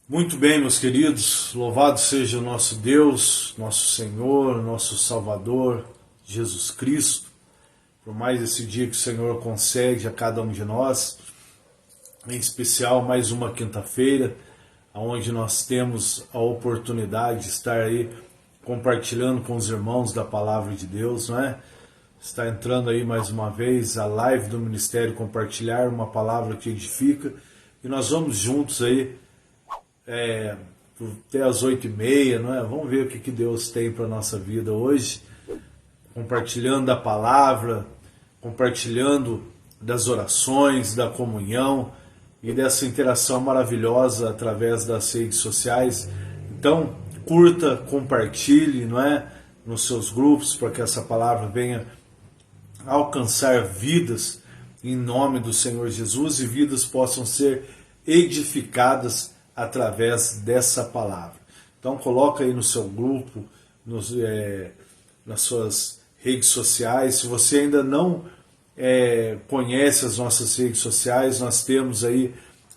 Muito bem, meus queridos, louvado seja o nosso Deus, nosso Senhor, nosso Salvador, Jesus Cristo, por mais esse dia que o Senhor concede a cada um de nós, em especial mais uma quinta-feira, onde nós temos a oportunidade de estar aí compartilhando com os irmãos da Palavra de Deus, não é? Está entrando aí mais uma vez a live do Ministério Compartilhar, uma palavra que edifica, e nós vamos juntos aí, até às 8h30, não é? Vamos ver o que Deus tem para a nossa vida hoje, compartilhando a palavra, compartilhando das orações, da comunhão e dessa interação maravilhosa através das redes sociais. Então, curta, compartilhe, não é? Nos seus grupos, para que essa palavra venha alcançar vidas em nome do Senhor Jesus e vidas possam ser edificadas através dessa palavra. Então coloca aí no seu grupo, nas suas redes sociais. Se você ainda não conhece as nossas redes sociais, nós temos aí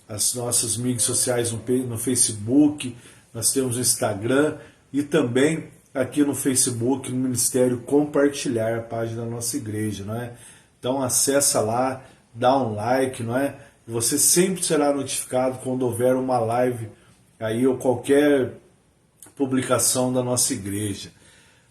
as nossas mídias sociais no Facebook, nós temos o Instagram e também aqui no Facebook, no Ministério Compartilhar, a página da nossa igreja, não é? Então acessa lá, dá um like, não é? Você sempre será notificado quando houver uma live aí ou qualquer publicação da nossa igreja.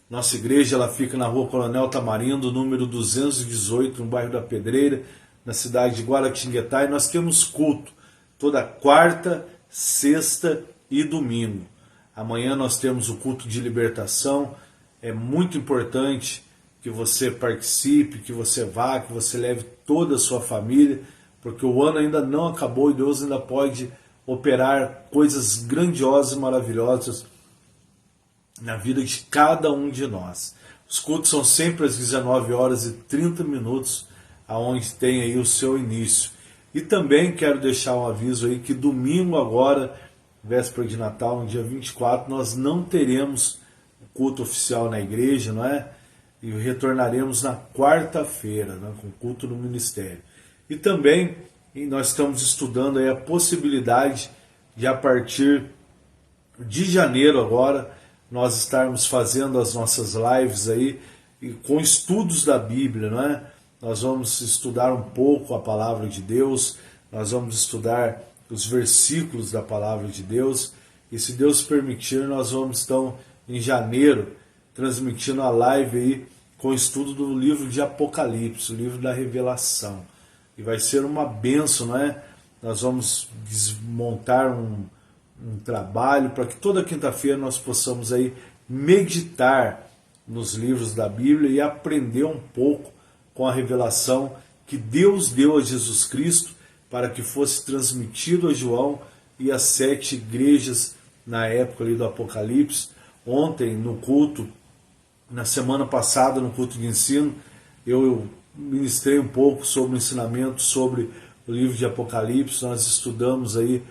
Nossa igreja ela fica na Rua Coronel Tamarindo, número 218, no bairro da Pedreira, na cidade de Guaratinguetá, e nós temos culto toda quarta, sexta e domingo. Amanhã nós temos o culto de libertação. É muito importante que você participe, que você vá, que você leve toda a sua família, porque o ano ainda não acabou e Deus ainda pode operar coisas grandiosas e maravilhosas na vida de cada um de nós. Os cultos são sempre às 19h30, aonde tem aí o seu início. E também quero deixar um aviso aí que domingo agora, véspera de Natal, no dia 24, nós não teremos culto oficial na igreja, não é? E retornaremos na quarta-feira, né, com culto no ministério. E também nós estamos estudando aí a possibilidade de, a partir de janeiro agora, nós estarmos fazendo as nossas lives aí com estudos da Bíblia, não é? Nós vamos estudar um pouco a palavra de Deus, nós vamos estudar os versículos da palavra de Deus, e se Deus permitir, nós vamos então em janeiro transmitindo a live aí com o estudo do livro de Apocalipse, o livro da Revelação. E vai ser uma bênção, não é? Nós vamos desmontar um trabalho para que toda quinta-feira nós possamos aí meditar nos livros da Bíblia e aprender um pouco com a revelação que Deus deu a Jesus Cristo para que fosse transmitido a João e às 7 igrejas na época ali do Apocalipse. Ontem no culto, na semana passada no culto de ensino, eu ministrei um pouco sobre o ensinamento sobre o livro de Apocalipse. Nós estudamos aí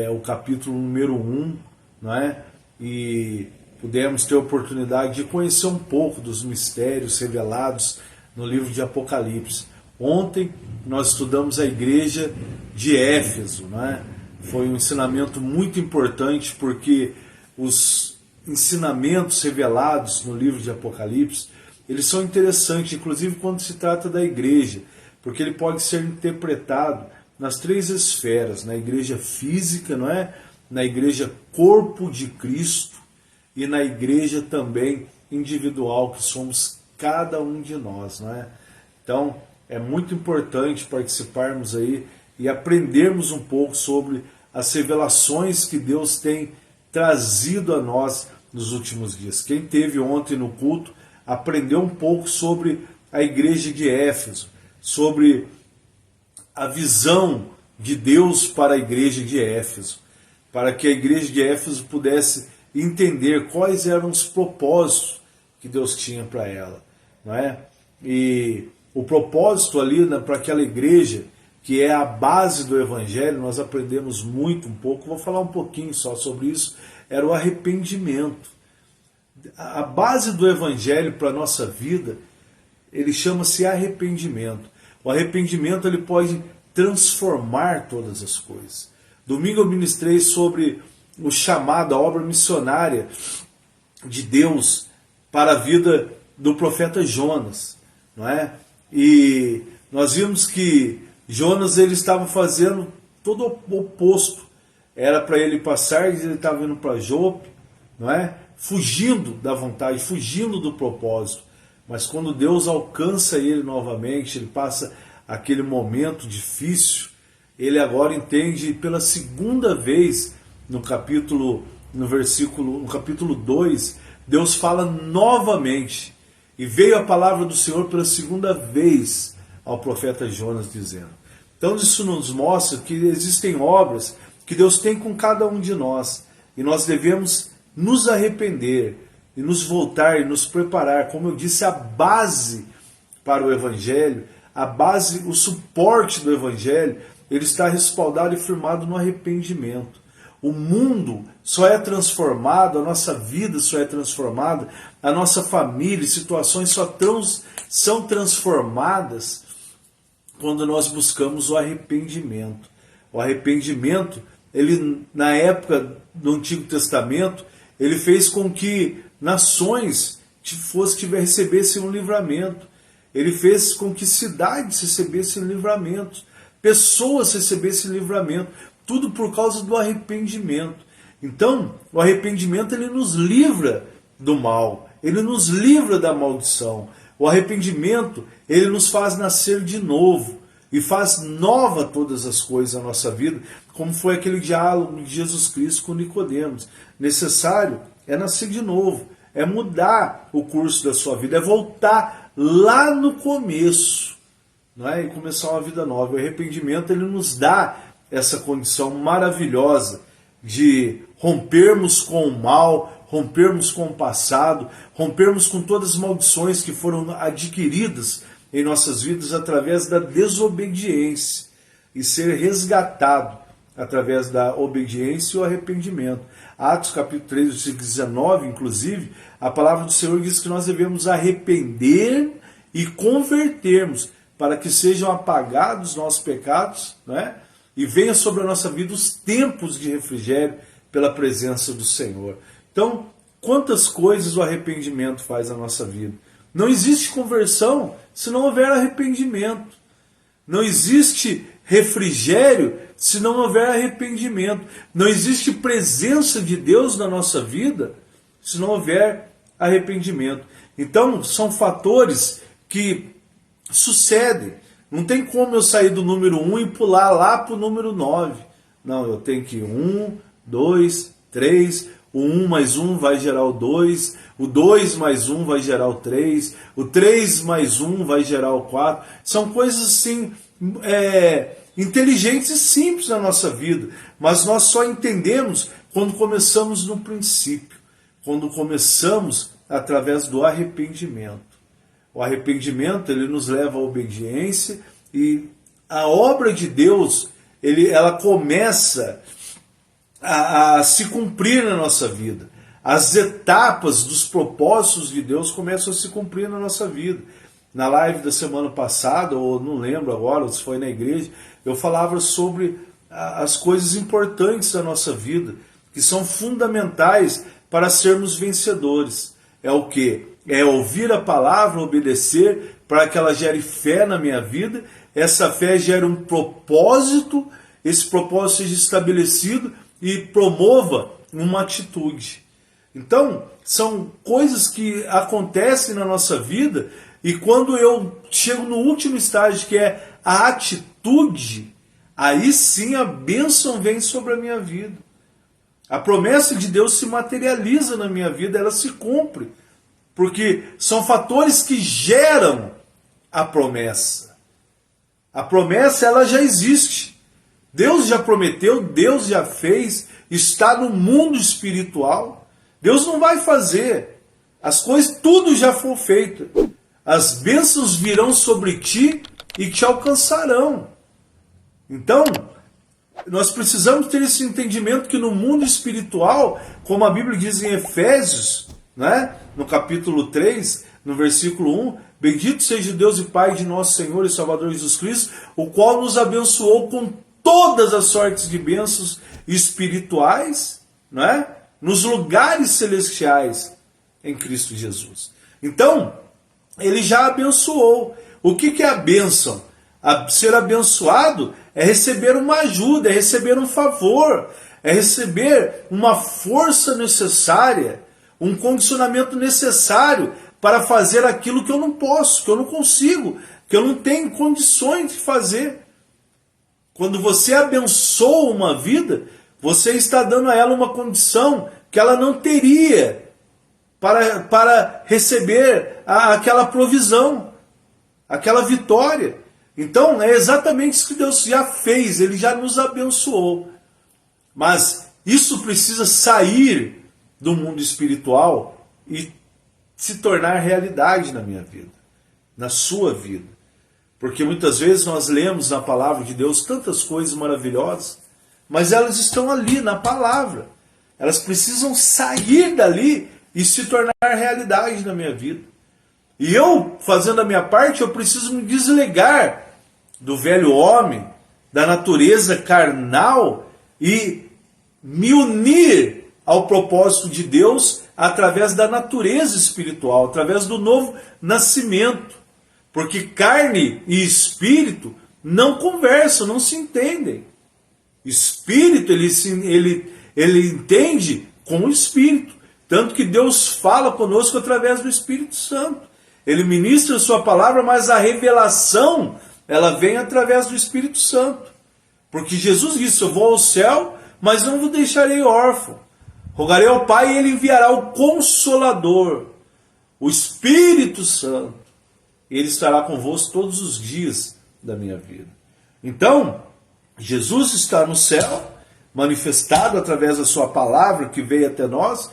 o capítulo número 1, não é? E pudemos ter a oportunidade de conhecer um pouco dos mistérios revelados no livro de Apocalipse. Ontem nós estudamos a igreja de Éfeso, não é? Foi um ensinamento muito importante porque os ensinamentos revelados no livro de Apocalipse, eles são interessantes, inclusive quando se trata da igreja, porque ele pode ser interpretado nas 3 esferas, na igreja física, não é? Na igreja corpo de Cristo e na igreja também individual, que somos cada um de nós, não é? Então, é muito importante participarmos aí e aprendermos um pouco sobre as revelações que Deus tem trazido a nós nos últimos dias. Quem teve ontem no culto aprendeu um pouco sobre a igreja de Éfeso, sobre a visão de Deus para a igreja de Éfeso, para que a igreja de Éfeso pudesse entender quais eram os propósitos que Deus tinha para ela, não é? E o propósito ali para aquela igreja, que é a base do Evangelho, nós aprendemos muito um pouco, vou falar um pouquinho só sobre isso, era o arrependimento. A base do Evangelho para a nossa vida, ele chama-se arrependimento. O arrependimento ele pode transformar todas as coisas. Domingo eu ministrei sobre o chamado, a obra missionária de Deus para a vida do profeta Jonas, não é? E nós vimos que Jonas ele estava fazendo todo o oposto. Era para ele passar, ele estava indo para Jope, não é? Fugindo da vontade, fugindo do propósito. Mas quando Deus alcança ele novamente, ele passa aquele momento difícil, ele agora entende pela segunda vez no capítulo 2, Deus fala novamente. E veio a palavra do Senhor pela segunda vez ao profeta Jonas dizendo. Então isso nos mostra que existem obras que Deus tem com cada um de nós. E nós devemos nos arrepender e nos voltar e nos preparar. Como eu disse, a base para o Evangelho, a base, o suporte do Evangelho, ele está respaldado e firmado no arrependimento. O mundo só é transformado, a nossa vida só é transformada, a nossa família, situações são transformadas quando nós buscamos o arrependimento. O arrependimento, ele na época do Antigo Testamento, ele fez com que nações recebessem um livramento. Ele fez com que cidades recebessem livramento, pessoas recebessem livramento, tudo por causa do arrependimento. Então, o arrependimento ele nos livra do mal, ele nos livra da maldição. O arrependimento ele nos faz nascer de novo e faz nova todas as coisas na nossa vida, como foi aquele diálogo de Jesus Cristo com Nicodemos. Necessário é nascer de novo, é mudar o curso da sua vida, é voltar lá no começo, não é? E começar uma vida nova. O arrependimento ele nos dá essa condição maravilhosa de rompermos com o mal, rompermos com o passado, rompermos com todas as maldições que foram adquiridas em nossas vidas através da desobediência e ser resgatado através da obediência e o arrependimento. Atos capítulo 3, versículo 19, inclusive, a palavra do Senhor diz que nós devemos arrepender e convertermos para que sejam apagados nossos pecados, não é? E venha sobre a nossa vida os tempos de refrigério pela presença do Senhor. Então, quantas coisas o arrependimento faz na nossa vida? Não existe conversão se não houver arrependimento. Não existe refrigério se não houver arrependimento. Não existe presença de Deus na nossa vida se não houver arrependimento. Então, são fatores que sucedem. Não tem como eu sair do número 1 e pular lá para o número 9. Não, eu tenho que 1, 2, 3, o 1 mais 1 vai gerar o 2, o 2 mais 1 vai gerar o 3, o 3 mais 1 vai gerar o 4. São coisas assim, inteligentes e simples na nossa vida, mas nós só entendemos quando começamos no princípio, quando começamos através do arrependimento. O arrependimento ele nos leva à obediência e a obra de Deus ela começa a se cumprir na nossa vida. As etapas dos propósitos de Deus começam a se cumprir na nossa vida. Na live da semana passada, ou não lembro agora, se foi na igreja, eu falava sobre as coisas importantes da nossa vida, que são fundamentais para sermos vencedores. É o quê? É ouvir a palavra, obedecer, para que ela gere fé na minha vida, essa fé gere um propósito, esse propósito seja estabelecido e promova uma atitude. Então, são coisas que acontecem na nossa vida e quando eu chego no último estágio, que é a atitude, aí sim a bênção vem sobre a minha vida. A promessa de Deus se materializa na minha vida, ela se cumpre. Porque são fatores que geram a promessa. A promessa ela já existe. Deus já prometeu, Deus já fez, está no mundo espiritual. Deus não vai fazer. As coisas, tudo já foi feito. As bênçãos virão sobre ti e te alcançarão. Então, nós precisamos ter esse entendimento que no mundo espiritual, como a Bíblia diz em Efésios, né? No capítulo 3, no versículo 1, bendito seja o Deus e Pai de nosso Senhor e Salvador Jesus Cristo, o qual nos abençoou com todas as sortes de bênçãos espirituais não é? Nos lugares celestiais em Cristo Jesus. Então, ele já abençoou. O que é a bênção? Ser abençoado é receber uma ajuda, é receber um favor, é receber uma força necessária, um condicionamento necessário para fazer aquilo que eu não posso, que eu não consigo, que eu não tenho condições de fazer. Quando você abençoa uma vida, você está dando a ela uma condição que ela não teria para receber aquela provisão, aquela vitória. Então é exatamente isso que Deus já fez, Ele já nos abençoou. Mas isso precisa sair do mundo espiritual e se tornar realidade na minha vida, na sua vida. Porque muitas vezes nós lemos na palavra de Deus tantas coisas maravilhosas, mas elas estão ali na palavra. Elas precisam sair dali e se tornar realidade na minha vida. E eu, fazendo a minha parte, eu preciso me desligar do velho homem, da natureza carnal e me unir ao propósito de Deus através da natureza espiritual, através do novo nascimento. Porque carne e espírito não conversam, não se entendem. Espírito, ele entende com o Espírito. Tanto que Deus fala conosco através do Espírito Santo. Ele ministra a sua palavra, mas a revelação, ela vem através do Espírito Santo. Porque Jesus disse, eu vou ao céu, mas não vos deixarei órfão. Rogarei ao Pai e Ele enviará o Consolador, o Espírito Santo. Ele estará convosco todos os dias da minha vida. Então, Jesus está no céu, manifestado através da sua palavra que veio até nós.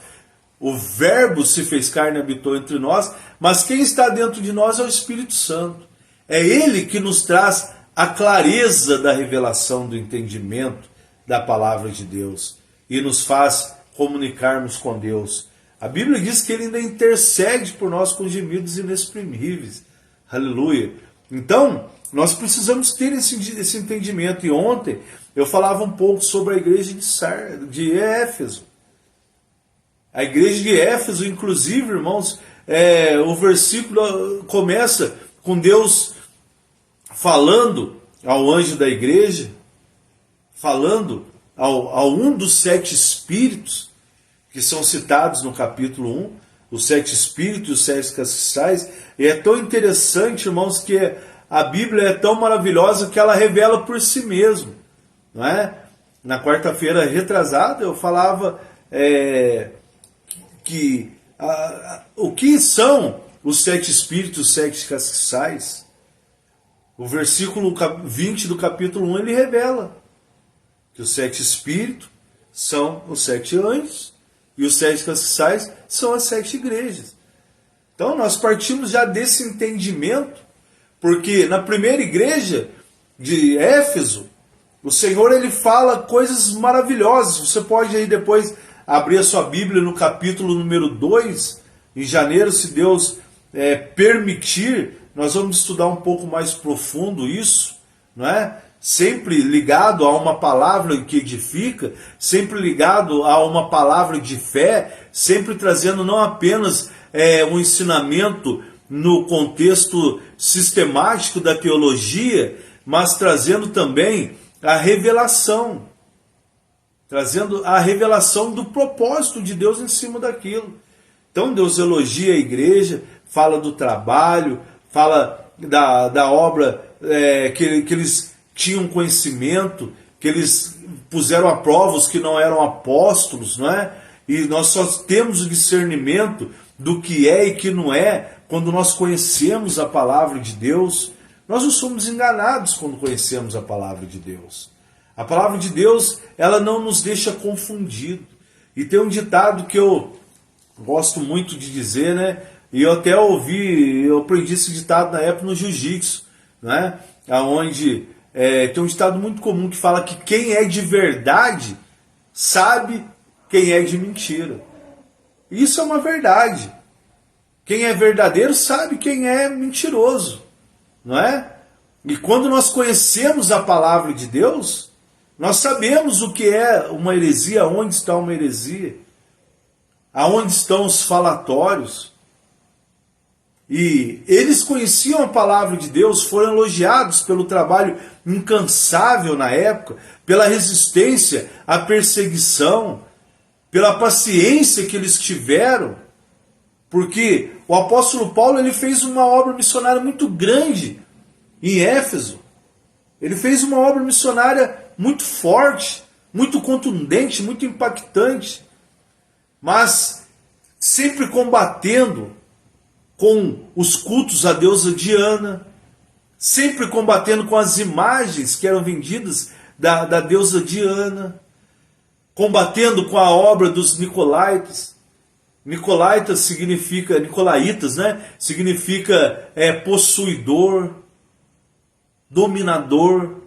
O Verbo se fez carne e habitou entre nós, mas quem está dentro de nós é o Espírito Santo. É Ele que nos traz a clareza da revelação, do entendimento da palavra de Deus e nos faz comunicarmos com Deus. A Bíblia diz que Ele ainda intercede por nós com gemidos inexprimíveis. Aleluia! Então, nós precisamos ter esse entendimento. E ontem eu falava um pouco sobre a igreja de Éfeso. A igreja de Éfeso, inclusive, irmãos, o versículo começa com Deus falando ao anjo da igreja, falando ao um dos 7 espíritos, que são citados no capítulo 1, os 7 espíritos e os 7 castiçais. E é tão interessante, irmãos, que a Bíblia é tão maravilhosa que ela revela por si mesmo. Não é? Na quarta-feira retrasada eu falava o que são os 7 espíritos, os 7 castiçais. O versículo 20 do capítulo 1 ele revela que os 7 espíritos são os 7 anjos e os 7 castiçais são as 7 igrejas. Então nós partimos já desse entendimento, porque na primeira igreja de Éfeso, o Senhor ele fala coisas maravilhosas. Você pode aí depois abrir a sua Bíblia no capítulo número 2, em janeiro, se Deus permitir, nós vamos estudar um pouco mais profundo isso, não é? Sempre ligado a uma palavra que edifica, sempre ligado a uma palavra de fé, sempre trazendo não apenas um ensinamento no contexto sistemático da teologia, mas trazendo também a revelação. Trazendo a revelação do propósito de Deus em cima daquilo. Então Deus elogia a igreja, fala do trabalho, fala da obra que eles tinham conhecimento, que eles puseram a prova os que não eram apóstolos, não é? E nós só temos o discernimento do que é e que não é quando nós conhecemos a palavra de Deus. Nós não somos enganados quando conhecemos a palavra de Deus. A palavra de Deus, ela não nos deixa confundido. E tem um ditado que eu gosto muito de dizer, né? E eu até eu aprendi esse ditado na época no jiu-jitsu, né? Onde tem um ditado muito comum que fala que quem é de verdade sabe quem é de mentira. Isso é uma verdade. Quem é verdadeiro sabe quem é mentiroso, não é? E quando nós conhecemos a palavra de Deus, Nós sabemos o que é uma heresia, onde está uma heresia, aonde estão os falatórios. E eles conheciam a palavra de Deus, foram elogiados pelo trabalho incansável na época, pela resistência à perseguição, pela paciência que eles tiveram, porque o apóstolo Paulo ele fez uma obra missionária muito grande em Éfeso. Ele fez uma obra missionária muito forte, muito contundente, muito impactante, mas sempre combatendo com os cultos à deusa Diana, sempre combatendo com as imagens que eram vendidas da deusa Diana, combatendo com a obra dos Nicolaitas. Nicolaitas significa, Nicolaitas, né? Significa possuidor, dominador.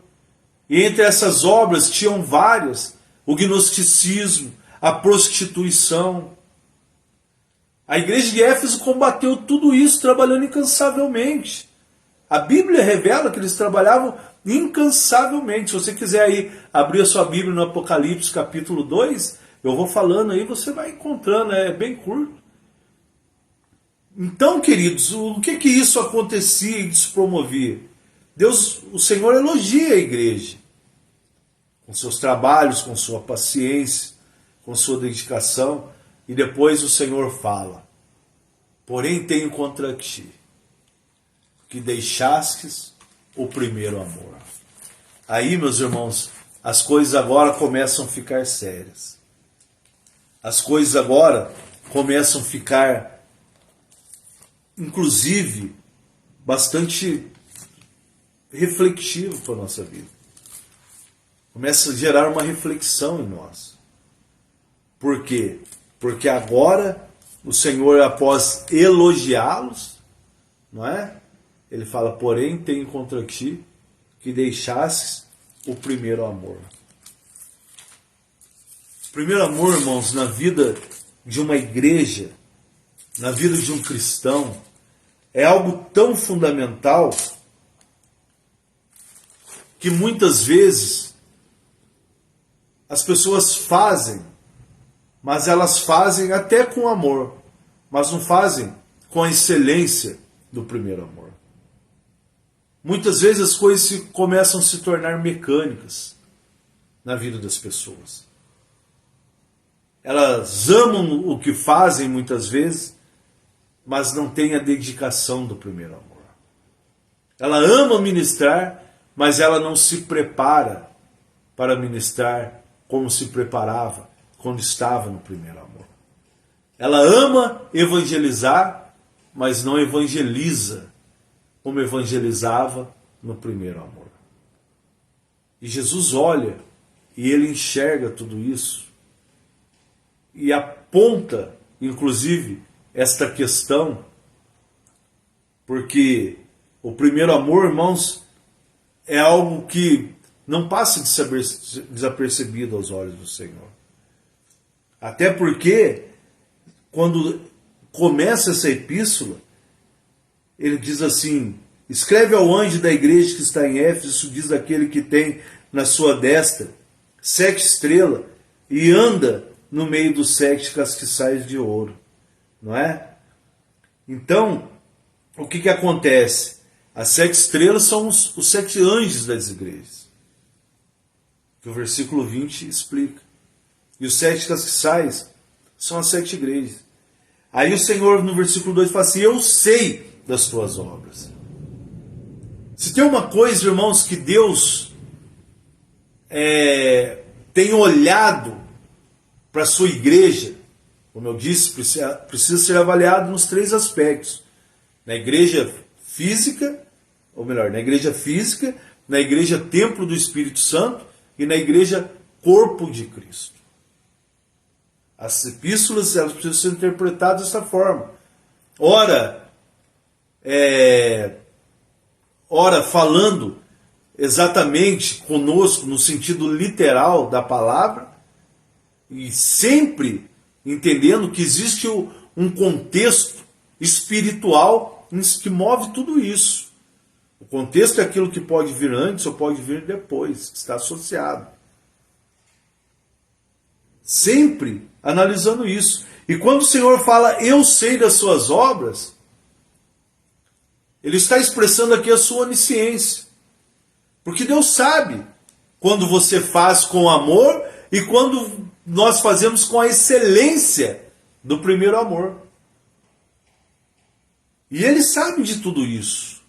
E entre essas obras tinham várias: o gnosticismo, a prostituição. A igreja de Éfeso combateu tudo isso trabalhando incansavelmente. A Bíblia revela que eles trabalhavam incansavelmente. Se você quiser aí abrir a sua Bíblia no Apocalipse capítulo 2, eu vou falando aí, você vai encontrando, é bem curto. Então, queridos, o que isso acontecia e se promovia? Deus, o Senhor elogia a igreja, com seus trabalhos, com sua paciência, com sua dedicação, e depois o Senhor fala: porém tenho contra ti, que deixastes o primeiro amor. Aí, meus irmãos, as coisas agora começam a ficar sérias. As coisas agora começam a ficar, inclusive, bastante reflexivo para a nossa vida. Começa a gerar uma reflexão em nós. Por quê? Porque agora o Senhor, após elogiá-los, não é? Ele fala: porém tenho contra ti que deixasses o primeiro amor. O primeiro amor, irmãos, na vida de uma igreja, na vida de um cristão, é algo tão fundamental que muitas vezes as pessoas fazem, mas elas fazem até com amor, mas não fazem com a excelência do primeiro amor. Muitas vezes as coisas começam a se tornar mecânicas na vida das pessoas. Elas amam o que fazem muitas vezes, mas não têm a dedicação do primeiro amor. Ela ama ministrar, mas ela não se prepara para ministrar como se preparava quando estava no primeiro amor. Ela ama evangelizar, mas não evangeliza como evangelizava no primeiro amor. E Jesus olha e ele enxerga tudo isso e aponta, inclusive, esta questão, porque o primeiro amor, irmãos, é algo que não passa desapercebido aos olhos do Senhor. Até porque, quando começa essa epístola, ele diz assim: escreve ao anjo da igreja que está em Éfeso, isso diz aquele que tem na sua destra 7 estrelas e anda no meio dos 7 castiçais de ouro. Não é? Então, o que acontece? As 7 estrelas são os 7 anjos das igrejas, que o versículo 20 explica. E os 7 castiçais são as 7 igrejas. Aí o Senhor, no versículo 2, fala assim: eu sei das tuas obras. Se tem uma coisa, irmãos, que Deus tem olhado para a sua igreja, como eu disse, precisa ser avaliado nos 3 aspectos. Na igreja física, ou melhor, na igreja física, na igreja templo do Espírito Santo e na igreja corpo de Cristo. As epístolas, elas precisam ser interpretadas dessa forma. Ora falando exatamente conosco no sentido literal da palavra, e sempre entendendo que existe um contexto espiritual que move tudo isso. O contexto é aquilo que pode vir antes ou pode vir depois, que está associado. Sempre analisando isso. E quando o Senhor fala, eu sei das suas obras, Ele está expressando aqui a sua onisciência. Porque Deus sabe quando você faz com amor e quando nós fazemos com a excelência do primeiro amor. E Ele sabe de tudo isso.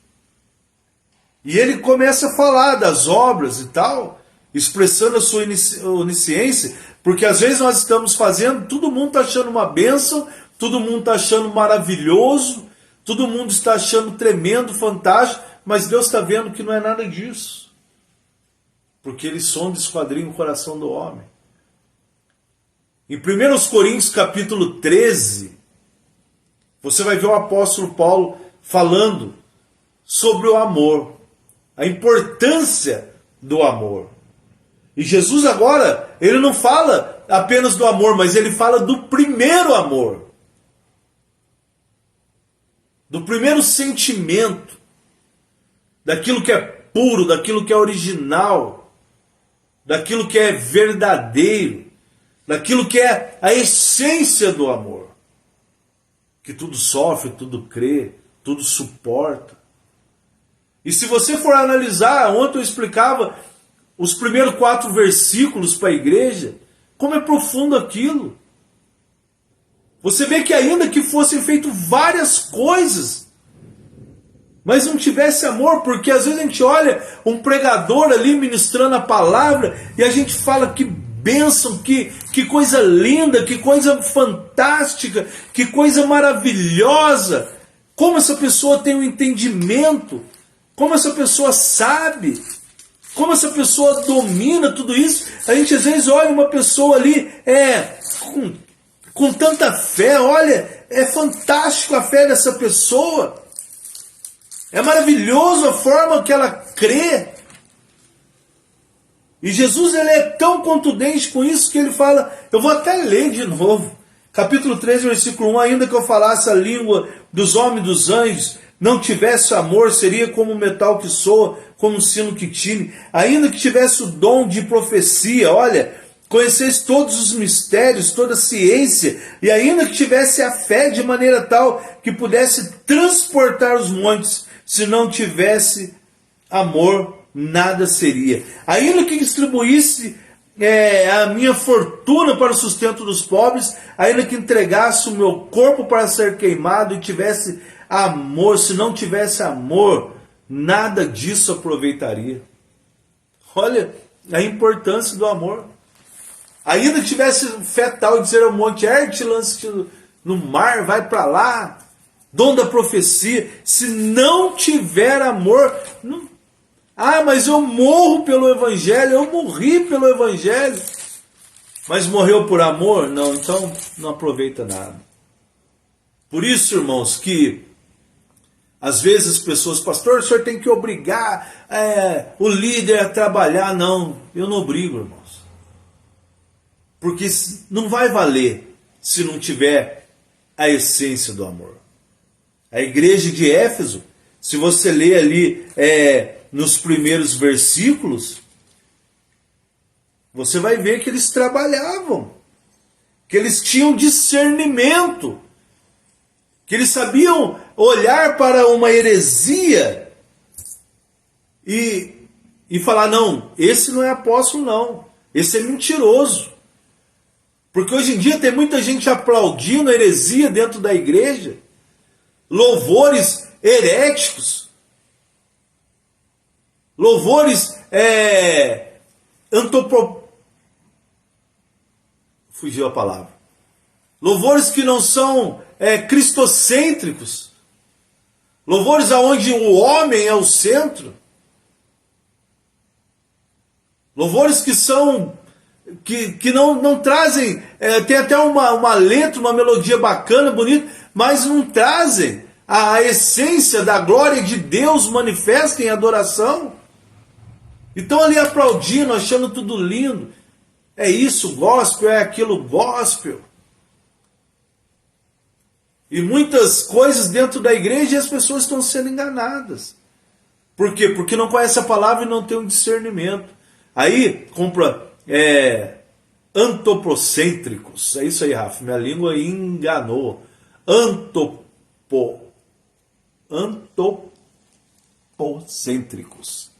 E Ele começa a falar das obras e tal, expressando a sua onisciência, porque às vezes nós estamos fazendo, todo mundo está achando uma bênção, todo mundo está achando maravilhoso, todo mundo está achando tremendo, fantástico, mas Deus está vendo que não é nada disso. Porque Ele sonda e esquadrinha o coração do homem. Em 1 Coríntios capítulo 13, você vai ver o apóstolo Paulo falando sobre o amor, a importância do amor. E Jesus agora, Ele não fala apenas do amor, mas Ele fala do primeiro amor. Do primeiro sentimento, daquilo que é puro, daquilo que é original, daquilo que é verdadeiro, daquilo que é a essência do amor. Que tudo sofre, tudo crê, tudo suporta. E se você for analisar, ontem eu explicava os primeiros 4 versículos para a igreja, como é profundo aquilo. Você vê que ainda que fossem feitas várias coisas, mas não tivesse amor, porque às vezes a gente olha um pregador ali ministrando a palavra e a gente fala que bênção, que coisa linda, que coisa fantástica, que coisa maravilhosa. Como essa pessoa tem um entendimento, como essa pessoa sabe, como essa pessoa domina tudo isso. A gente às vezes olha uma pessoa ali com tanta fé, olha, é fantástico a fé dessa pessoa. É maravilhoso a forma que ela crê. E Jesus, ele é tão contundente com isso que ele fala, eu vou até ler de novo. Capítulo 13, versículo 1, ainda que eu falasse a língua dos homens e dos anjos, não tivesse amor, seria como um metal que soa, como um sino que tine. Ainda que tivesse o dom de profecia, olha, conhecesse todos os mistérios, toda a ciência, e ainda que tivesse a fé de maneira tal que pudesse transportar os montes, se não tivesse amor, nada seria. Ainda que distribuísse a minha fortuna para o sustento dos pobres, ainda que entregasse o meu corpo para ser queimado e tivesse amor, se não tivesse amor, nada disso aproveitaria. Olha a importância do amor. Ainda que tivesse fé tal de dizer ao monte, ergue-te, lance-te no mar, vai para lá, dom da profecia, se não tiver amor, não. Ah, mas eu morro pelo Evangelho, eu morri pelo Evangelho, mas morreu por amor? Não, então não aproveita nada. Por isso, irmãos, que às vezes as pessoas, pastor, o senhor tem que obrigar o líder a trabalhar. Não, eu não obrigo, irmãos. Porque não vai valer se não tiver a essência do amor. A igreja de Éfeso, se você ler ali nos primeiros versículos, você vai ver que eles trabalhavam, que eles tinham discernimento, que eles sabiam olhar para uma heresia e falar, não, esse não é apóstolo não, esse é mentiroso. Porque hoje em dia tem muita gente aplaudindo a heresia dentro da igreja, louvores heréticos, louvores fugiu a palavra. Louvores que não são cristocêntricos. Louvores aonde o homem é o centro. Louvores que são que não trazem, tem até uma letra, uma melodia bacana, bonita, mas não trazem a essência da glória de Deus manifesta em adoração. Então ali aplaudindo, achando tudo lindo. É isso, gospel, é aquilo, gospel. E muitas coisas dentro da igreja as pessoas estão sendo enganadas. Por quê? Porque não conhece a palavra e não tem um discernimento. Aí compra antropocêntricos. É isso aí, Rafa, minha língua enganou. Antropocêntricos.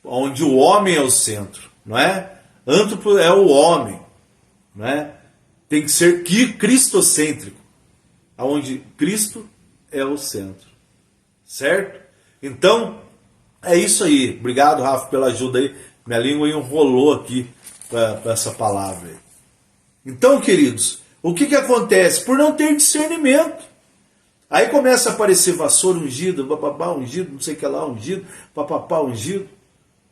Onde o homem é o centro, não é? Antropo é o homem, não é? Tem que ser cristocêntrico, onde Cristo é o centro, certo? Então, é isso aí. Obrigado, Rafa, pela ajuda aí. Minha língua enrolou aqui para essa palavra aí. Então, queridos, o que acontece? Por não ter discernimento. Aí começa a aparecer vassoura ungido, bababá ungido, não sei o que lá ungido, papapá ungido.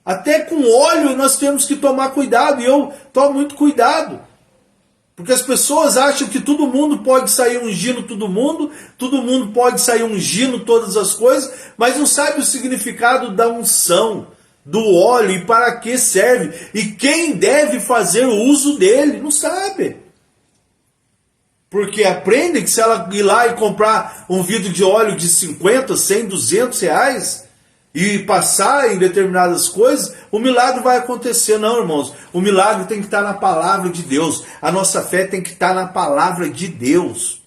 Até com óleo nós temos que tomar cuidado, e eu tomo muito cuidado. Porque as pessoas acham que todo mundo pode sair ungindo todo mundo pode sair ungindo todas as coisas, mas não sabe o significado da unção, do óleo e para que serve. E quem deve fazer o uso dele, não sabe. Porque aprendem que se ela ir lá e comprar um vidro de óleo de 50, 100, 200 reais e passar em determinadas coisas, o milagre vai acontecer. Não, irmãos. O milagre tem que estar na palavra de Deus. A nossa fé tem que estar na palavra de Deus.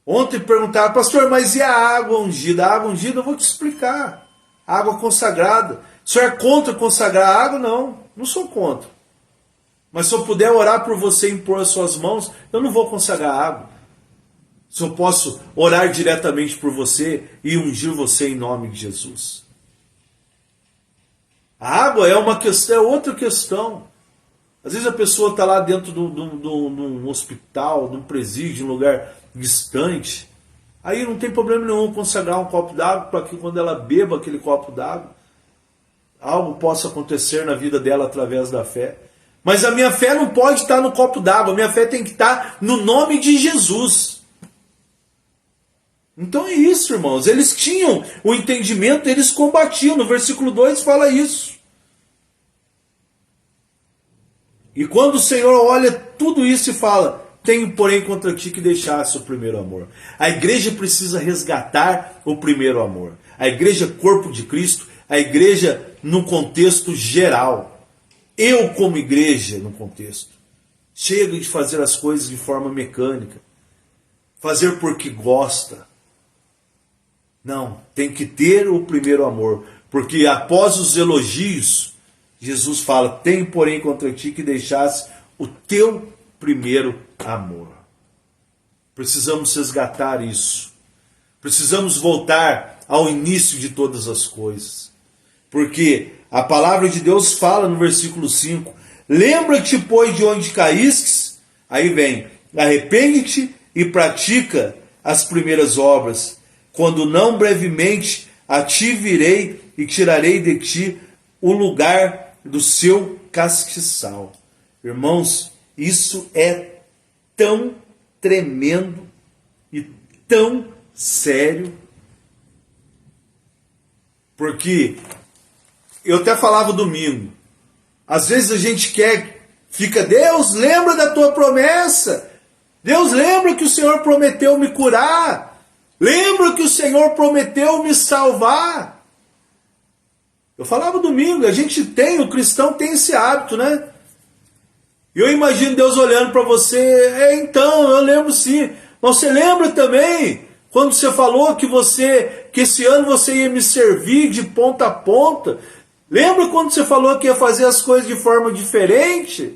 Ontem perguntaram, pastor, mas e a água ungida? A água ungida eu vou te explicar. A água consagrada. O senhor é contra consagrar a água? Não, não sou contra. Mas se eu puder orar por você e impor as suas mãos, eu não vou consagrar a água. Se eu posso orar diretamente por você e ungir você em nome de Jesus. A água é uma questão, é outra questão. Às vezes a pessoa está lá dentro de um hospital, de um presídio, de um lugar distante. Aí não tem problema nenhum consagrar um copo d'água para que quando ela beba aquele copo d'água, algo possa acontecer na vida dela através da fé. Mas a minha fé não pode estar no copo d'água, a minha fé tem que estar no nome de Jesus. Então é isso, irmãos. Eles tinham o entendimento, eles combatiam. No versículo 2 fala isso. E quando o Senhor olha tudo isso e fala, tenho porém contra ti que deixasse o primeiro amor. A igreja precisa resgatar o primeiro amor. A igreja é corpo de Cristo, a igreja no contexto geral. Eu como igreja no contexto. Chega de fazer as coisas de forma mecânica. Fazer porque gosta. Não, tem que ter o primeiro amor. Porque após os elogios, Jesus fala, tenho porém contra ti que deixasse o teu primeiro amor. Precisamos resgatar isso. Precisamos voltar ao início de todas as coisas. Porque a palavra de Deus fala no versículo 5, lembra-te, pois, de onde caístes, aí vem, arrepende-te e pratica as primeiras obras, quando não brevemente a ti virei e tirarei de ti o lugar do seu castiçal. Irmãos, isso é tão tremendo e tão sério, porque eu até falava domingo, às vezes a gente fica, Deus, lembra da tua promessa, Deus, lembra que o Senhor prometeu me curar, lembra que o Senhor prometeu me salvar. Eu falava domingo, o cristão tem esse hábito, né? E eu imagino Deus olhando para você, então, eu lembro sim, mas você lembra também, quando você falou que esse ano você ia me servir de ponta a ponta? Lembra quando você falou que ia fazer as coisas de forma diferente?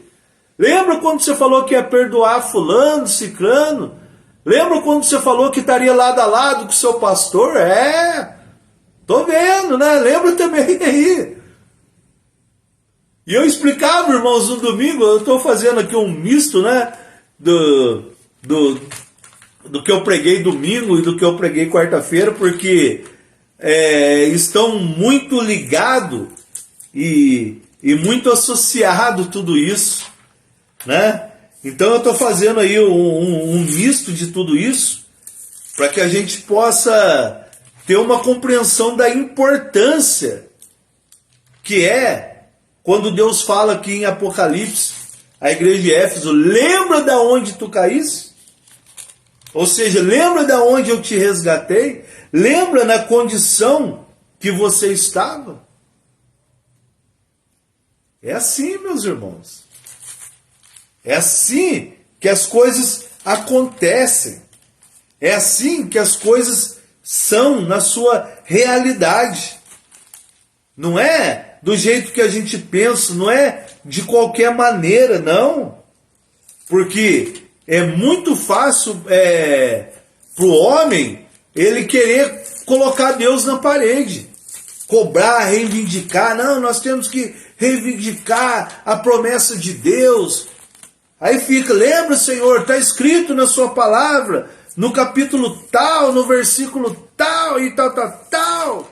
Lembra quando você falou que ia perdoar fulano, ciclano? Lembra quando você falou que estaria lado a lado com o seu pastor? Tô vendo, né? Lembra também aí. E eu explicava, irmãos, no domingo, eu estou fazendo aqui um misto, né? Do que eu preguei domingo e do que eu preguei quarta-feira, porque estão muito ligados e muito associado tudo isso, né? Então eu estou fazendo aí um misto de tudo isso, para que a gente possa ter uma compreensão da importância que é quando Deus fala aqui em Apocalipse, a igreja de Éfeso, lembra da onde tu caíste? Ou seja, lembra da onde eu te resgatei? Lembra na condição que você estava? É assim, meus irmãos. É assim que as coisas acontecem. É assim que as coisas são na sua realidade. Não é do jeito que a gente pensa, não é de qualquer maneira, não. Porque é muito fácil para o homem ele querer colocar Deus na parede. Cobrar, reivindicar. Não, nós temos que reivindicar a promessa de Deus. Aí fica, lembra, Senhor, está escrito na sua palavra, no capítulo tal, no versículo tal e tal, tal, tal.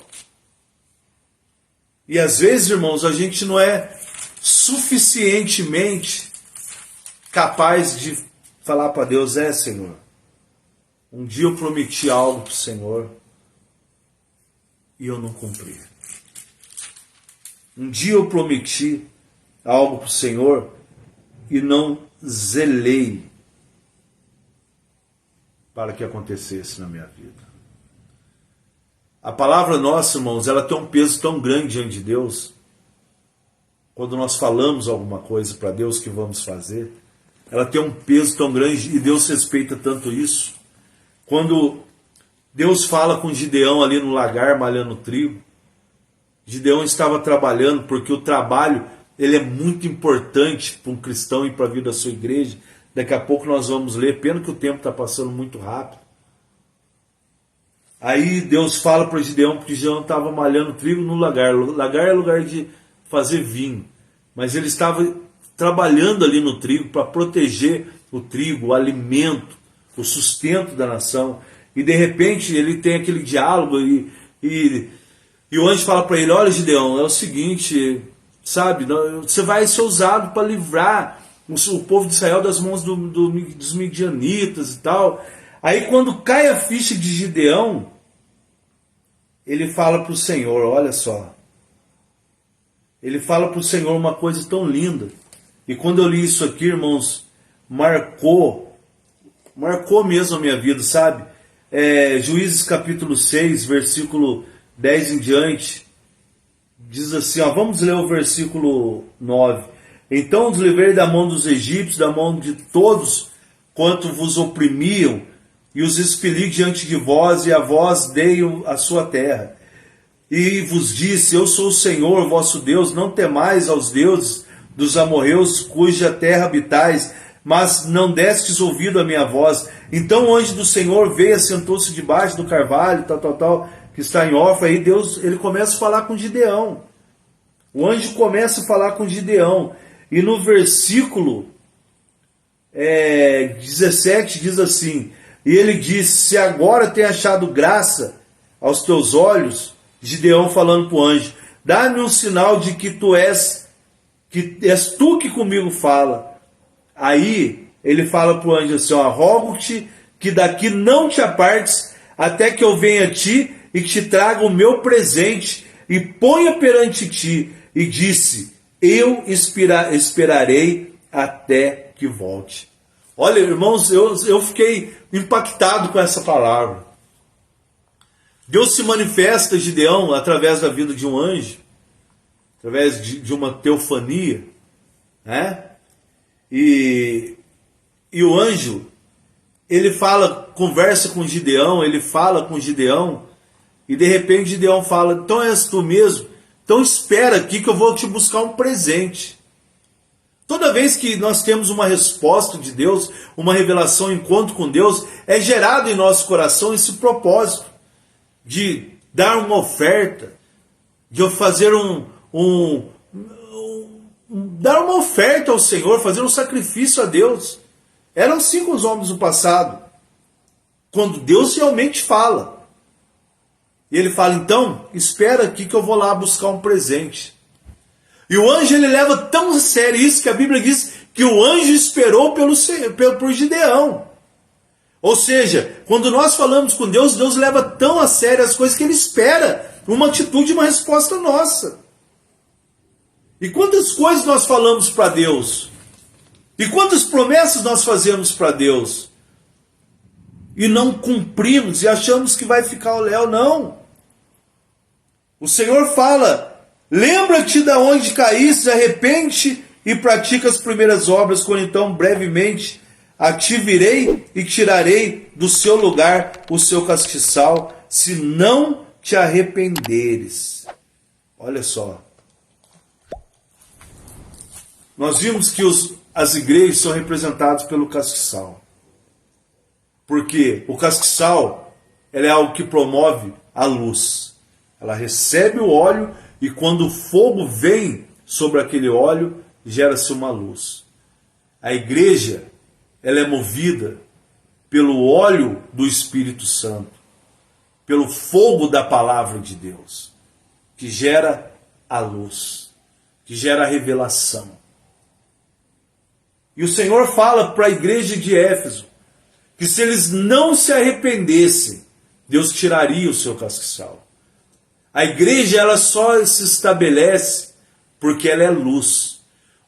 E às vezes, irmãos, a gente não é suficientemente capaz de falar para Deus, Senhor, um dia eu prometi algo para o Senhor e eu não cumpri. Um dia eu prometi algo para o Senhor e não zelei para que acontecesse na minha vida. A palavra nossa, irmãos, ela tem um peso tão grande diante de Deus. Quando nós falamos alguma coisa para Deus que vamos fazer, ela tem um peso tão grande e Deus respeita tanto isso. Quando Deus fala com Gideão ali no lagar, malhando trigo, Gideão estava trabalhando, porque o trabalho ele é muito importante para um cristão e para a vida da sua igreja. Daqui a pouco nós vamos ler, pena que o tempo está passando muito rápido. Aí Deus fala para Gideão, porque Gideão estava malhando trigo no lagar. Lagar é lugar de fazer vinho. Mas ele estava trabalhando ali no trigo para proteger o trigo, o alimento, o sustento da nação. E de repente ele tem aquele diálogo e o anjo fala para ele, olha Gideão, é o seguinte, sabe, você vai ser usado para livrar o povo de Israel das mãos dos midianitas e tal. Aí quando cai a ficha de Gideão, ele fala para o Senhor, olha só, ele fala para o Senhor uma coisa tão linda. E quando eu li isso aqui, irmãos, marcou mesmo a minha vida, sabe? Juízes capítulo 6, versículo 10 em diante, diz assim, vamos ler o versículo 9. Então os livrei da mão dos egípcios, da mão de todos quanto vos oprimiam, e os expeli diante de vós, e a vós dei a sua terra. E vos disse, eu sou o Senhor, vosso Deus, não temais aos deuses dos amorreus, cuja terra habitais, mas não destes ouvido a minha voz. Então o anjo do Senhor veio, assentou-se debaixo do carvalho, tal, que está em Ofra. Aí Deus, ele começa a falar com Gideão. O anjo começa a falar com Gideão. E no versículo 17 diz assim, e ele disse, se agora tem achado graça aos teus olhos, Gideão falando para o anjo, dá-me um sinal de que és tu que comigo fala. Aí ele fala para o anjo assim, rogo-te que daqui não te apartes, até que eu venha a ti e que te traga o meu presente e ponha perante ti. E disse, eu esperarei até que volte. Olha, irmãos, eu fiquei impactado com essa palavra. Deus se manifesta a Gideão através da vida de um anjo, através de uma teofania, né? E o anjo, ele conversa com Gideão, ele fala com Gideão, e de repente Gideão fala, então és tu mesmo? Então espera aqui que eu vou te buscar um presente. Toda vez que nós temos uma resposta de Deus, uma revelação, um encontro com Deus, é gerado em nosso coração esse propósito de dar uma oferta, de fazer dar uma oferta ao Senhor, fazer um sacrifício a Deus. Eram assim com os homens do passado, quando Deus realmente fala. E ele fala, então, espera aqui que eu vou lá buscar um presente. E o anjo, ele leva tão a sério isso, que a Bíblia diz que o anjo esperou por Gideão. Ou seja, quando nós falamos com Deus, Deus leva tão a sério as coisas que ele espera uma atitude, uma resposta nossa. E quantas coisas nós falamos para Deus? E quantas promessas nós fazemos para Deus? E não cumprimos e achamos que vai ficar o léu, não. O Senhor fala Lembra-te de onde caíste, arrepende e pratica as primeiras obras, quando então brevemente a ti virei e tirarei do seu lugar o seu castiçal, se não te arrependeres. Olha só. Nós vimos que as igrejas são representadas pelo castiçal. Porque o castiçal é algo que promove a luz. Ela recebe o óleo e quando o fogo vem sobre aquele óleo, gera-se uma luz. A igreja, ela é movida pelo óleo do Espírito Santo, pelo fogo da palavra de Deus, que gera a luz, que gera a revelação. E o Senhor fala para a igreja de Éfeso que se eles não se arrependessem, Deus tiraria o seu castiçal. A igreja, ela só se estabelece porque ela é luz.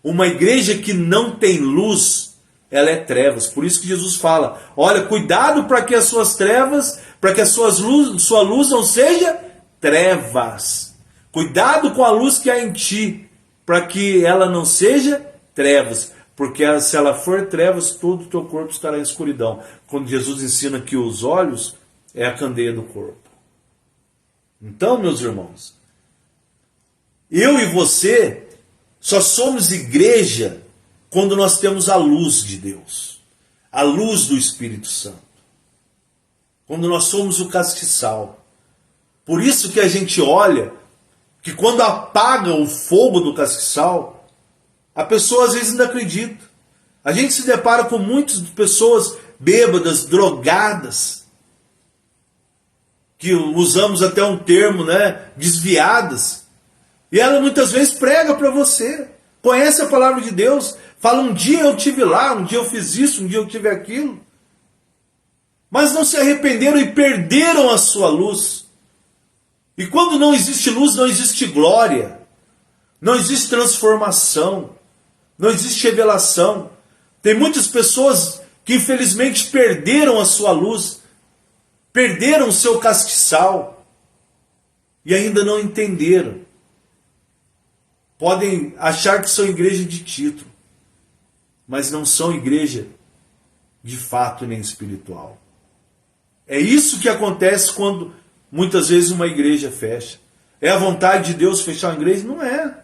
Uma igreja que não tem luz, ela é trevas. Por isso que Jesus fala, olha, cuidado para que as suas trevas, para que a sua luz não seja trevas. Cuidado com a luz que há em ti, para que ela não seja trevas. Porque se ela for trevas, todo o teu corpo estará em escuridão. Quando Jesus ensina que os olhos é a candeia do corpo. Então, meus irmãos, eu e você só somos igreja quando nós temos a luz de Deus, a luz do Espírito Santo. Quando nós somos o castiçal. Por isso que a gente olha que quando apaga o fogo do castiçal, a pessoa às vezes não acredita. A gente se depara com muitas pessoas bêbadas, drogadas, que usamos até um termo, né, desviadas. E ela muitas vezes prega para você, conhece a palavra de Deus, fala, um dia eu tive lá, um dia eu fiz isso, um dia eu tive aquilo. Mas não se arrependeram e perderam a sua luz. E quando não existe luz, não existe glória, não existe transformação, não existe revelação. Tem muitas pessoas que infelizmente perderam a sua luz, perderam o seu castiçal e ainda não entenderam. Podem achar que são igreja de título, mas não são igreja de fato nem espiritual. É isso que acontece quando muitas vezes uma igreja fecha. É a vontade de Deus fechar uma igreja? Não é.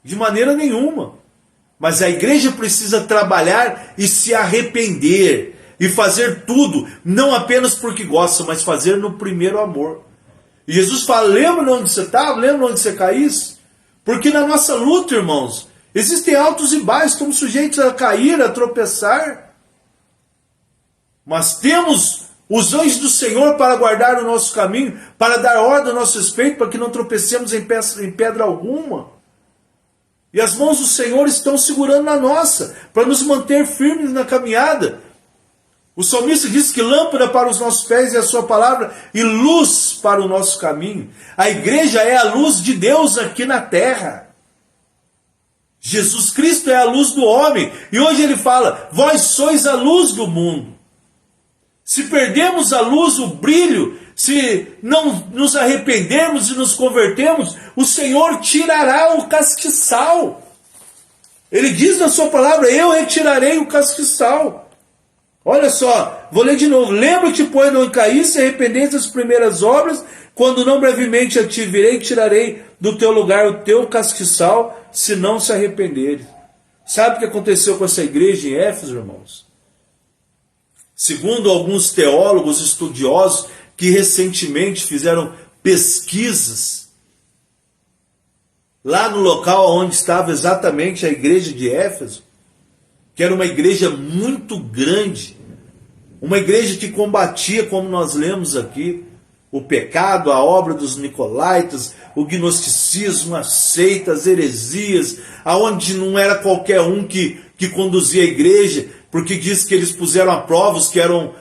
De maneira nenhuma. Mas a igreja precisa trabalhar e se arrepender. E fazer tudo, não apenas porque gosta, mas fazer no primeiro amor. E Jesus fala, lembra onde você estava? Lembra onde você caísse? Porque na nossa luta, irmãos, existem altos e baixos, estamos sujeitos a cair, a tropeçar. Mas temos os anjos do Senhor para guardar o nosso caminho, para dar ordem ao nosso respeito, para que não tropecemos em pedra alguma. E as mãos do Senhor estão segurando na nossa, para nos manter firmes na caminhada. O salmista diz que lâmpada para os nossos pés é a sua palavra e luz para o nosso caminho. A igreja é a luz de Deus aqui na terra. Jesus Cristo é a luz do homem. E hoje ele fala, vós sois a luz do mundo. Se perdemos a luz, o brilho, se não nos arrependermos e nos convertermos, o Senhor tirará o castiçal. Ele diz na sua palavra, eu retirarei o castiçal. Olha só, vou ler de novo. Lembra-te, pois, não caísse, arrependente das primeiras obras, quando não brevemente a ti virei, tirarei do teu lugar o teu castiçal, se não se arrependeres. Sabe o que aconteceu com essa igreja em Éfeso, irmãos? Segundo alguns teólogos estudiosos que recentemente fizeram pesquisas lá no local onde estava exatamente a igreja de Éfeso, que era uma igreja muito grande, uma igreja que combatia, como nós lemos aqui, o pecado, a obra dos nicolaítas, o gnosticismo, as seitas, as heresias, aonde não era qualquer um que conduzia a igreja, porque diz que eles puseram a prova os que eram,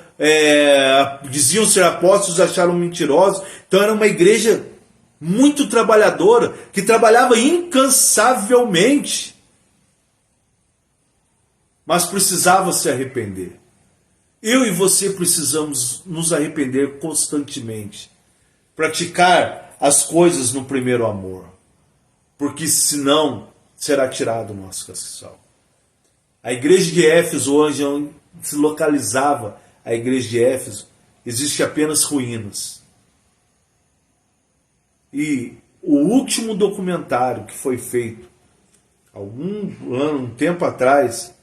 diziam ser apóstolos, acharam mentirosos. Então era uma igreja muito trabalhadora, que trabalhava incansavelmente, mas precisava se arrepender. Eu e você precisamos nos arrepender constantemente. Praticar as coisas no primeiro amor. porque senão será tirado o nosso castiçal. A igreja de Éfeso, hoje onde se localizava a igreja de Éfeso, existe apenas ruínas. E o último documentário que foi feito um tempo atrás,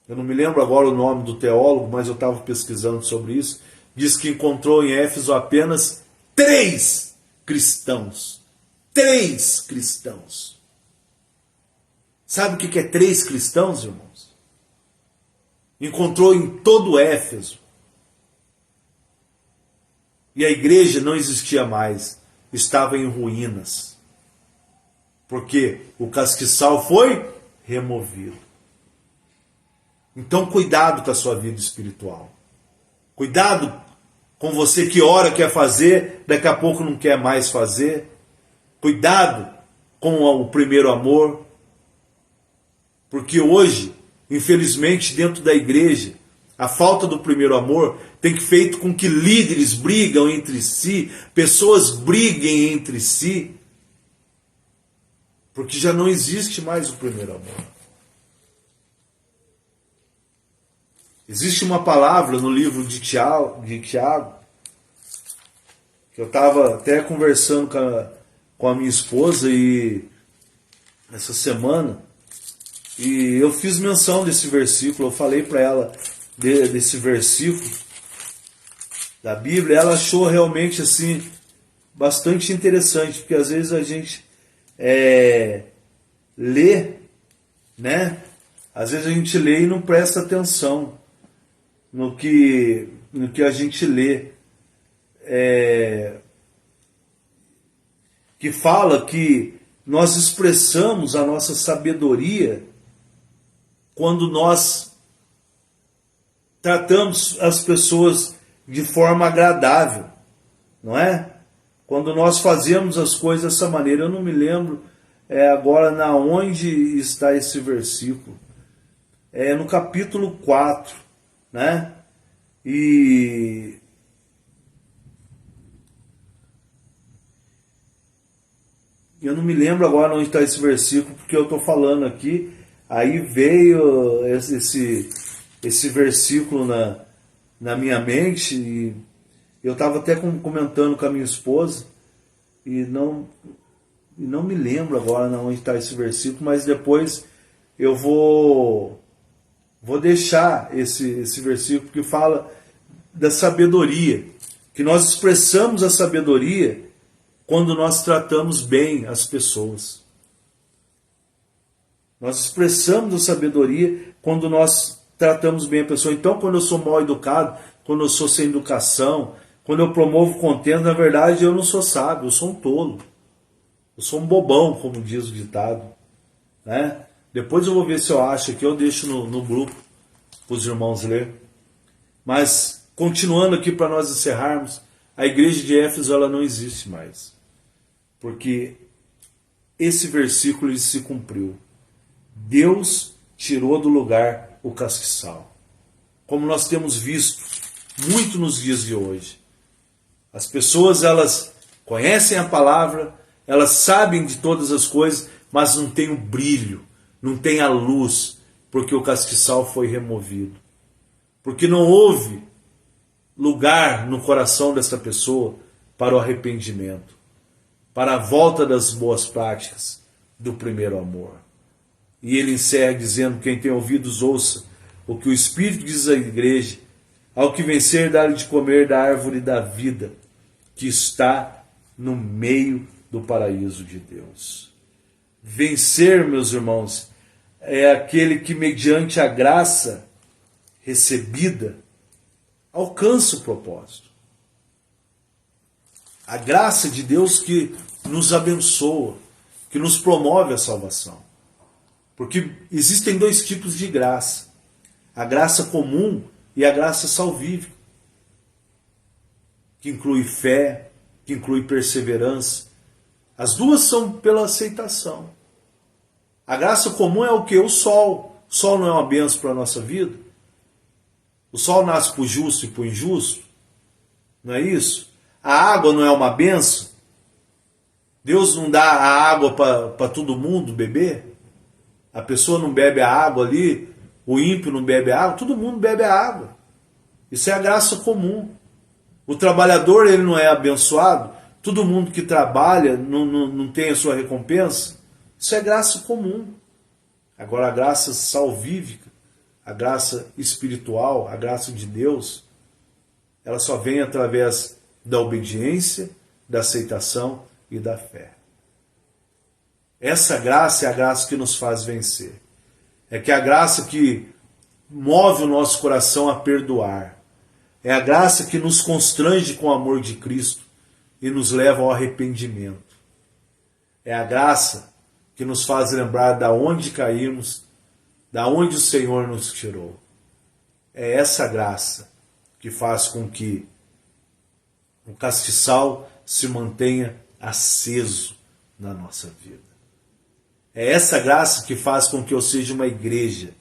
eu não me lembro agora o nome do teólogo, mas eu estava pesquisando sobre isso, diz que encontrou em Éfeso apenas 3 cristãos. 3 cristãos. Sabe o que é 3 cristãos, irmãos? Encontrou em todo Éfeso. E a igreja não existia mais. Estava em ruínas. Porque o castiçal foi removido. Então cuidado com a sua vida espiritual. Cuidado com você que ora quer fazer, daqui a pouco não quer mais fazer. Cuidado com o primeiro amor. Porque hoje, infelizmente, dentro da igreja, a falta do primeiro amor tem feito com que líderes brigam entre si, pessoas briguem entre si, porque já não existe mais o primeiro amor. Existe uma palavra no livro de Tiago, que eu estava até conversando com a minha esposa essa semana, e eu fiz menção desse versículo, eu falei para ela desse versículo da Bíblia, ela achou realmente assim bastante interessante, porque às vezes a gente lê, né? Às vezes a gente lê e não presta atenção no que a gente lê. Que fala que nós expressamos a nossa sabedoria quando nós tratamos as pessoas de forma agradável, não é? Quando nós fazemos as coisas dessa maneira. Eu não me lembro agora na onde está esse versículo. É no capítulo 4, né? E eu não me lembro agora onde está esse versículo, porque eu estou falando aqui. Aí veio esse versículo na minha mente, e eu estava até comentando com a minha esposa, e não me lembro agora onde está esse versículo, mas depois eu vou deixar esse versículo que fala da sabedoria, que nós expressamos a sabedoria quando nós tratamos bem as pessoas. Nós expressamos a sabedoria quando nós tratamos bem a pessoa. Então, quando eu sou mal educado, quando eu sou sem educação, quando eu promovo contenda, na verdade eu não sou sábio, eu sou um tolo. Eu sou um bobão, como diz o ditado, né? Depois eu vou ver se eu acho aqui, eu deixo no grupo para os irmãos ler. Mas, continuando aqui para nós encerrarmos, a igreja de Éfeso ela não existe mais. Porque esse versículo ele se cumpriu. Deus tirou do lugar o castiçal. Como nós temos visto muito nos dias de hoje. As pessoas elas conhecem a palavra, elas sabem de todas as coisas, mas não tem o brilho, não tem a luz, porque o castiçal foi removido. Porque não houve lugar no coração dessa pessoa para o arrependimento, para a volta das boas práticas do primeiro amor. E ele encerra dizendo: quem tem ouvidos ouça o que o Espírito diz à igreja. Ao que vencer, dá-lhe de comer da árvore da vida, que está no meio do paraíso de Deus. Vencer, meus irmãos, é aquele que mediante a graça recebida alcança o propósito. A graça de Deus que nos abençoa, que nos promove a salvação. Porque existem 2 tipos de graça. A graça comum e a graça salvífica. Que inclui fé, que inclui perseverança. As duas são pela aceitação. A graça comum é o quê? O sol. O sol não é uma bênção para a nossa vida? O sol nasce para o justo e para o injusto? Não é isso? A água não é uma bênção? Deus não dá a água para todo mundo beber? A pessoa não bebe a água ali, o ímpio não bebe a água, todo mundo bebe a água. Isso é a graça comum. O trabalhador, ele não é abençoado? Todo mundo que trabalha não tem a sua recompensa? Isso é graça comum. Agora, a graça salvífica, a graça espiritual, a graça de Deus, ela só vem através da obediência, da aceitação e da fé. Essa graça é a graça que nos faz vencer. É que é a graça que move o nosso coração a perdoar. É a graça que nos constrange com o amor de Cristo e nos leva ao arrependimento. É a graça que nos faz lembrar da onde caímos, da onde o Senhor nos tirou. É essa graça que faz com que o castiçal se mantenha aceso na nossa vida. É essa graça que faz com que eu seja uma igreja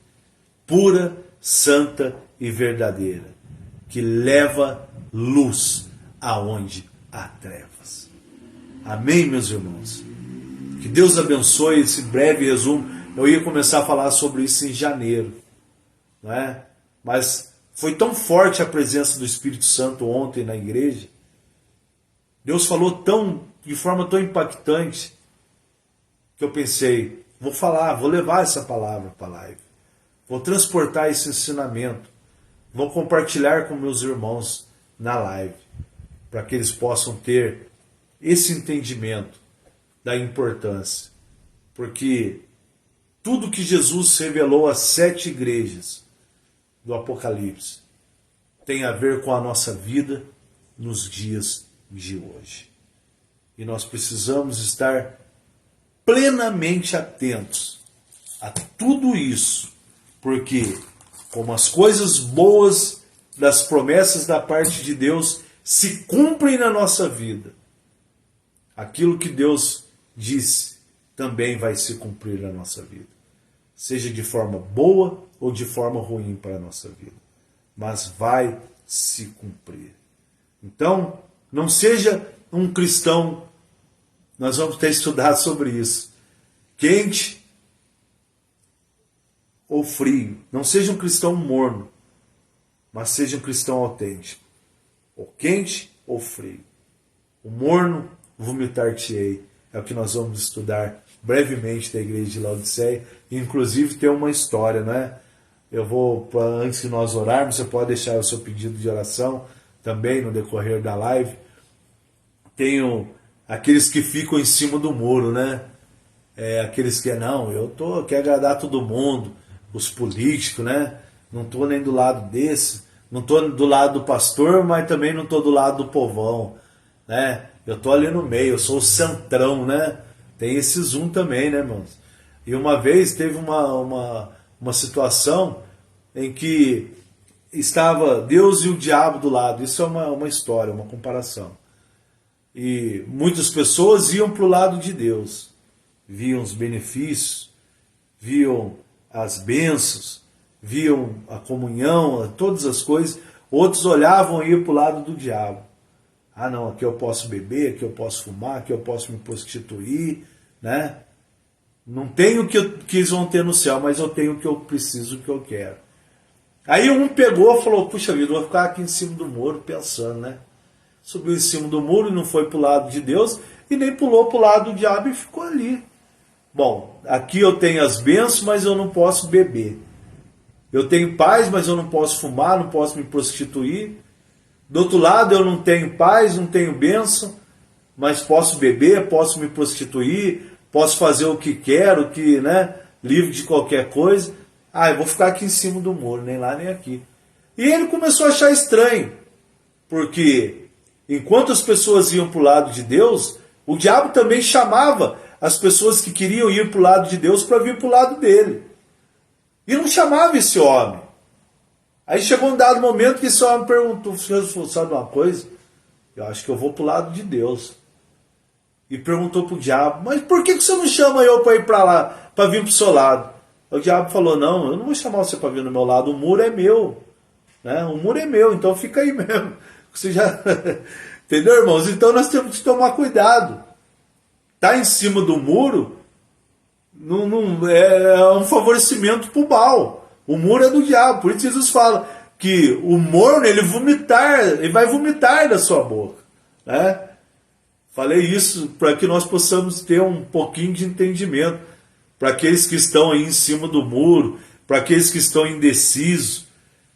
pura, santa e verdadeira, que leva luz aonde há trevas. Amém, meus irmãos? Que Deus abençoe esse breve resumo. Eu ia começar a falar sobre isso em janeiro, não é? Mas foi tão forte a presença do Espírito Santo ontem na igreja. Deus falou de forma tão impactante, que eu pensei, vou falar, vou levar essa palavra para a live. Vou transportar esse ensinamento. Vou compartilhar com meus irmãos na live, para que eles possam ter esse entendimento da importância. Porque tudo que Jesus revelou às 7 igrejas do Apocalipse tem a ver com a nossa vida nos dias de hoje. E nós precisamos estar plenamente atentos a tudo isso, porque como as coisas boas das promessas da parte de Deus se cumprem na nossa vida, aquilo que Deus disse também vai se cumprir na nossa vida, seja de forma boa ou de forma ruim para a nossa vida, mas vai se cumprir. Então, não seja um cristão, nós vamos ter estudado sobre isso, quente ou frio. Não seja um cristão morno, mas seja um cristão autêntico. Ou quente ou frio. O morno vomitar-te-ei. É o que nós vamos estudar brevemente da igreja de Laodiceia. Inclusive tem uma história, né? Eu vou, antes de nós orarmos, você pode deixar o seu pedido de oração também no decorrer da live. Tenho aqueles que ficam em cima do muro, né? Aqueles que eu quero agradar todo mundo, os políticos, né? Não estou nem do lado desse, não estou do lado do pastor, mas também não estou do lado do povão, né? Eu estou ali no meio, eu sou o centrão, né? Tem esses também, né, irmãos? E uma vez teve uma situação em que estava Deus e o diabo do lado. Isso é uma história, uma comparação. E muitas pessoas iam para o lado de Deus, viam os benefícios, viam as bênçãos, viam a comunhão, todas as coisas. Outros olhavam e iam para o lado do diabo. Ah, não, aqui eu posso beber, aqui eu posso fumar, aqui eu posso me prostituir, né? Não tenho o que eles vão ter no céu, mas eu tenho o que eu preciso, o que eu quero. Aí um pegou e falou, puxa vida, vou ficar aqui em cima do muro pensando, né? Subiu em cima do muro e não foi para o lado de Deus e nem pulou para o lado do diabo e ficou ali. Bom, aqui eu tenho as bênçãos, mas eu não posso beber. Eu tenho paz, mas eu não posso fumar, não posso me prostituir. Do outro lado eu não tenho paz, não tenho bênção, mas posso beber, posso me prostituir, posso fazer o que quero, né, livre de qualquer coisa. Ah, eu vou ficar aqui em cima do muro, nem lá nem aqui. E ele começou a achar estranho, porque enquanto as pessoas iam para o lado de Deus, o diabo também chamava as pessoas que queriam ir para o lado de Deus para vir para o lado dele. E não chamava esse homem. Aí chegou um dado momento que esse homem perguntou, sabe uma coisa? Eu acho que eu vou para o lado de Deus. E perguntou para o diabo, mas por que você não chama eu para ir para lá, para vir para o seu lado? O diabo falou, não, eu não vou chamar você para vir no meu lado, o muro é meu. Né? O muro é meu, então fica aí mesmo. Você já... Entendeu, irmãos? Então nós temos que tomar cuidado. Tá em cima do muro, não é um favorecimento para o mal. O muro é do diabo. Por isso Jesus fala que o morno ele vai vomitar da sua boca, né? Falei isso para que nós possamos ter um pouquinho de entendimento. Para aqueles que estão aí em cima do muro, para aqueles que estão indecisos,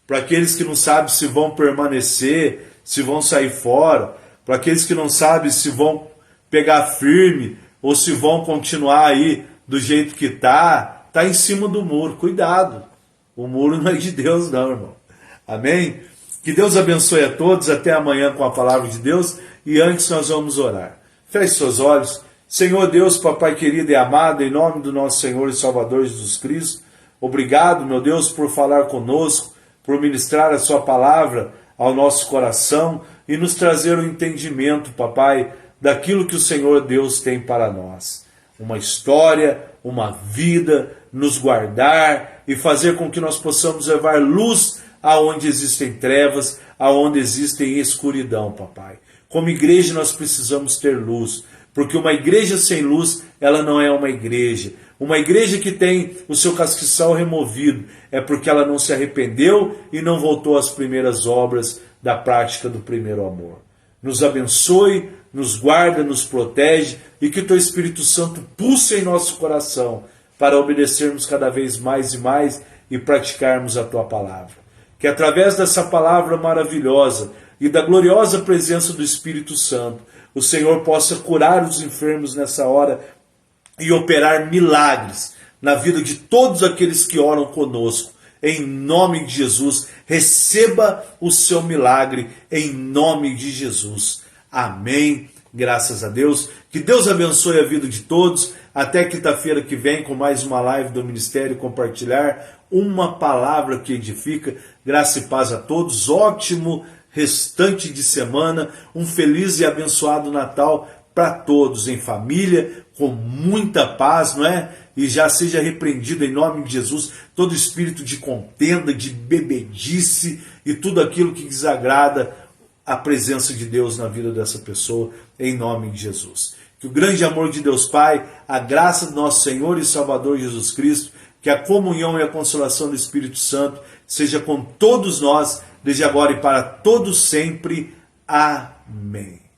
para aqueles que não sabem se vão permanecer, se vão sair fora, para aqueles que não sabem se vão pegar firme ou se vão continuar aí do jeito que tá em cima do muro. Cuidado, o muro não é de Deus não, irmão. Amém? Que Deus abençoe a todos, até amanhã com a palavra de Deus, e antes nós vamos orar. Feche seus olhos. Senhor Deus, Papai querido e amado, em nome do nosso Senhor e Salvador Jesus Cristo, obrigado, meu Deus, por falar conosco, por ministrar a sua palavra ao nosso coração e nos trazer o entendimento, Papai, daquilo que o Senhor Deus tem para nós. Uma história, uma vida, nos guardar e fazer com que nós possamos levar luz aonde existem trevas, aonde existem escuridão, Papai. Como igreja nós precisamos ter luz, porque uma igreja sem luz, ela não é uma igreja. Uma igreja que tem o seu castiçal removido é porque ela não se arrependeu e não voltou às primeiras obras da prática do primeiro amor. Nos abençoe, nos guarda, nos protege e que o Teu Espírito Santo pulse em nosso coração para obedecermos cada vez mais e mais e praticarmos a Tua palavra. Que através dessa palavra maravilhosa e da gloriosa presença do Espírito Santo, o Senhor possa curar os enfermos nessa hora e operar milagres na vida de todos aqueles que oram conosco. Em nome de Jesus, receba o seu milagre em nome de Jesus. Amém. Graças a Deus. Que Deus abençoe a vida de todos. Até quinta-feira que vem com mais uma live do Ministério Compartilhar. Uma palavra que edifica. Graça e paz a todos. Ótimo restante de semana. Um feliz e abençoado Natal para todos em família, com muita paz, não é? E já seja repreendido em nome de Jesus todo espírito de contenda, de bebedice e tudo aquilo que desagrada a presença de Deus na vida dessa pessoa, em nome de Jesus. Que o grande amor de Deus Pai, a graça do nosso Senhor e Salvador Jesus Cristo, que a comunhão e a consolação do Espírito Santo seja com todos nós, desde agora e para todos sempre. Amém.